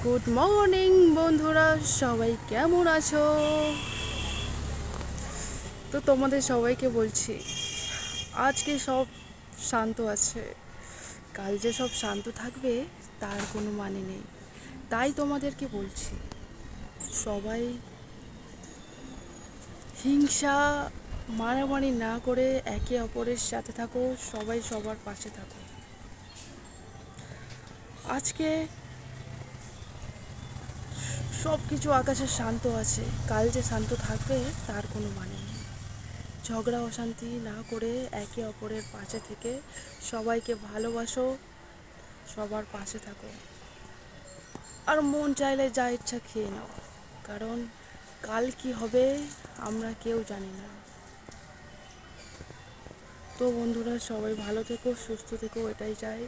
Good morning বন্ধুরা, সবাই কেমন আছো? তো তোমাদের সবাইকে বলছি, আজকে সব শান্ত আছে, কাল যে সব শান্ত থাকবে তার কোনো মানে নেই। তাই তোমাদেরকে বলছি, সবাই হিংসা মারামারি না করে একে অপরের সাথে থাকো, সবাই সবার পাশে থাকো। আজকে সব কিছু আকাশে শান্ত আছে, কাল যে শান্ত থাকবে তার কোনো মানে নেই। ঝগড়া অশান্তি না করে একে অপরের পাশে থেকে সবাইকে ভালোবাসো, সবার পাশে থাকো। আর মন চাইলে যা ইচ্ছা খেয়ে নাও, কারণ কাল কি হবে আমরা কেউ জানি না। তো বন্ধুরা, সবাই ভালো থেকো, সুস্থ থেকো, এটাই চাই।